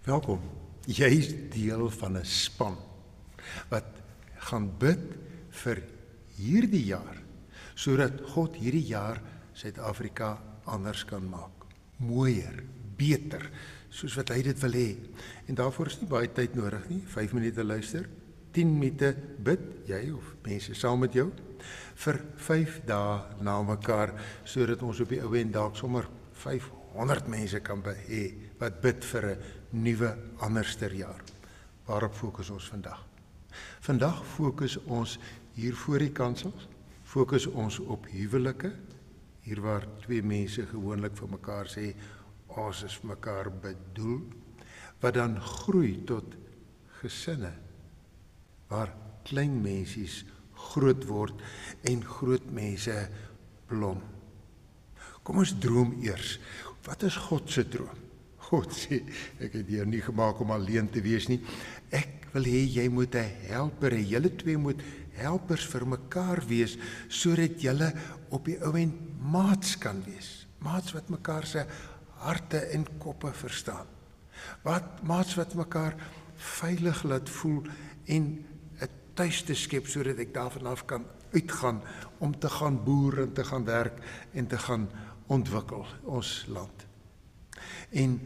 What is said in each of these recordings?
Welkom. Jy is deel van 'n span wat gaan bid vir hierdie jaar, sodat God hierdie jaar Suid-Afrika anders kan maak. Mooier, beter, soos wat hy dit wil hê. En daarvoor is nie baie tyd nodig nie, 5 minute luister, 10 minute bid, jy of mense saam met jou, vir 5 dae na mekaar, sodat ons op die ou end dalk sommer 500 mense kan hê wat bid vir 'n nuwe anderster jaar. Waarop fokus ons vandag? Vandag fokus ons hier voor die kansels, fokus ons op huwelike, hier waar 2 mense gewoonlik vir mekaar sê, ons is vir mekaar bedoel, wat dan groei tot gesinne, waar klein mensies groot word en groot mense blom. Kom ons droom eers. Wat is God se droom? God sê, ek het jou nie gemaak om alleen te wees nie. Ek wil hê jy moet 'n helper hê. Julle 2 moet helpers vir mekaar wees, sodat julle op die ou end maats kan wees. Maats wat mekaar se harte en koppe verstaan. Maats wat mekaar veilig laat voel en 'n tuiste skep, sodat ek daarvan af kan uitgaan om te gaan boer en te gaan werk en te gaan ontwikkel ons land. En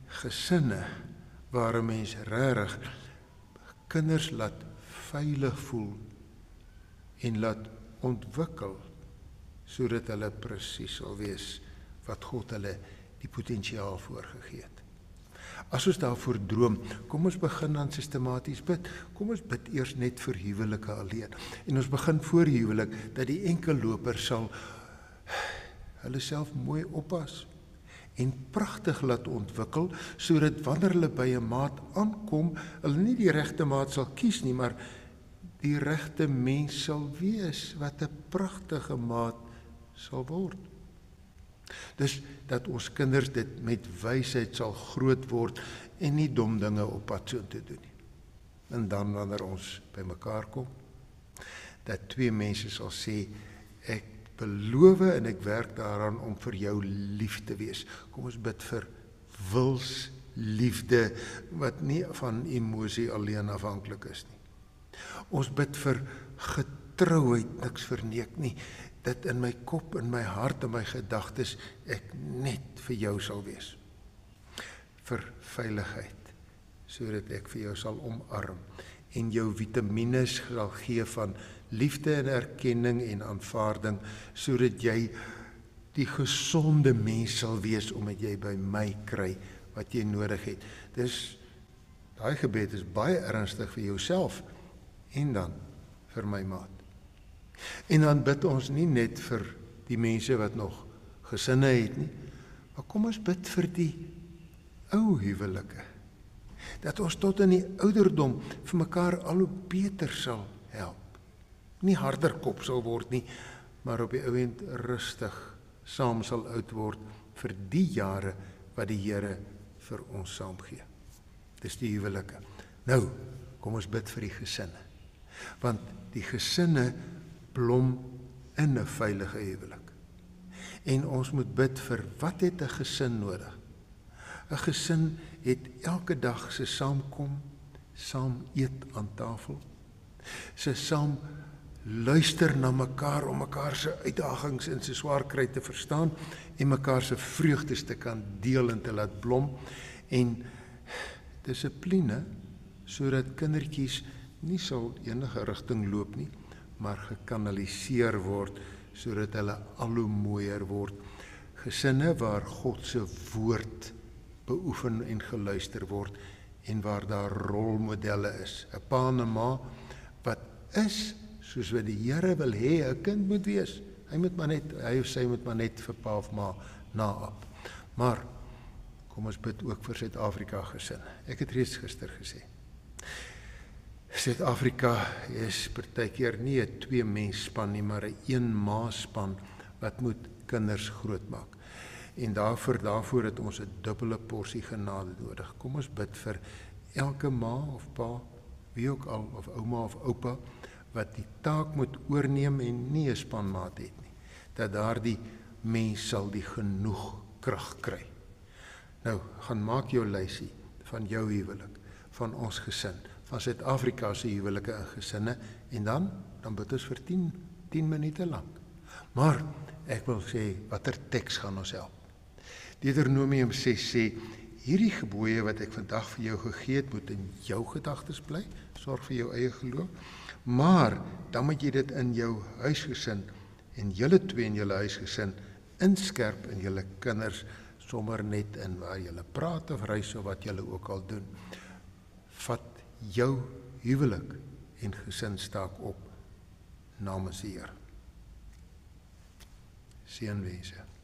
gesinne waar 'n mens regtig kinders laat veilig voel en laat ontwikkel, sodat hulle presies sal wees wat God hulle die potensiaal voorgegee het. As ons daarvoor droom, kom ons begin dan sistematies bid. Kom ons bid eers net vir huwelike alleen. En ons begin voor huwelik, dat die enkelloper sal hulle self mooi oppas en pragtig laat ontwikkel, sodat wanneer hulle by 'n maat aankom, hulle nie die regte maat sal kies nie, maar die regte mens sal wees, wat 'n pragtige maat sal word. Dus dat ons kinders dit met wysheid sal groot word en nie dom dinge op pad so te doen nie. En dan wanneer ons by mekaar kom, dat 2 mense sal sê, ek beloof en ek werk daaraan om vir jou lief te wees. Kom ons bid vir wilsliefde wat nie van emosie alleen afhanklik is nie. Ons bid vir getrouheid, niks verneek nie, dat in my kop, in my hart en my gedagtes ek net vir jou sal wees. Vir veiligheid, sodat ek vir jou sal omarm en jou vitamines sal gee van liefde en erkenning en aanvaarding, sodat jy die gesonde mens sal wees, omdat jy by my kry wat jy nodig het. Dus daai gebed is baie ernstig vir jouself en dan vir my maat. En dan bid ons nie net vir die mense wat nog gesinne het nie, maar kom ons bid vir die ou huwelike, dat ons tot in die ouderdom vir mekaar al hoe beter sal help. Nie harder kop sal word nie, maar op die ou end rustig saam sal oud word vir die jare wat die Here vir ons saam gee. Dis die huwelike. Nou, kom ons bid vir die gesinne. Want die gesinne blom in 'n veilige huwelik. En ons moet bid vir wat het 'n gesin nodig? 'n Gesin het elke dag se saamkom, saam eet aan tafel, se saam luister na mekaar om mekaar se uitdagings en se swaar kry te verstaan en mekaar se vreugdes te kan deel en te laat blom, en dissipline sodat kindertjies nie sal enige rigting loop nie, maar gekanaliseer word sodat hulle al hoe mooier word. Gesinne waar God se woord beoefen en geluister word en waar daar rolmodelle is. 'n Pa en 'n ma wat is soos wat die Here wil hê 'n kind moet wees. Hy of sy moet maar net vir pa of ma naap. Maar kom ons bid ook vir Suid-Afrika gesin. Ek het reeds gister gesê, Suid-Afrika is partykeer nie 'n 2-mens span nie, maar 'n 1-ma span wat moet kinders grootmaak. En daarvoor het ons 'n dubbele porsie genade nodig. Kom ons bid vir elke ma of pa, wie ook al, of ouma of oupa, wat die taak moet oorneem en nie 'n spanmaat het nie. Dat daardie mens sal die genoeg krag kry. Nou, gaan maak jou lysie van jou huwelik, van ons gesin, van Suid-Afrika se huwelike en gesinne, en dan bid ons vir 10 minute lank. Maar ek wil sê, watter teks gaan ons help? Deuteronomium 6 sê, hierdie gebooie wat ek vandag vir jou gegee het, moet in jou gedagtes bly, sorg vir jou eie geloof, maar dan moet jy dit in jou huisgesin, en julle twee in julle huisgesin, inskerp in julle kinders, sommer net in waar julle praat of reis of wat julle ook al doen. Vat jou huwelik en gesinstaak op namens die Here. Seënwense.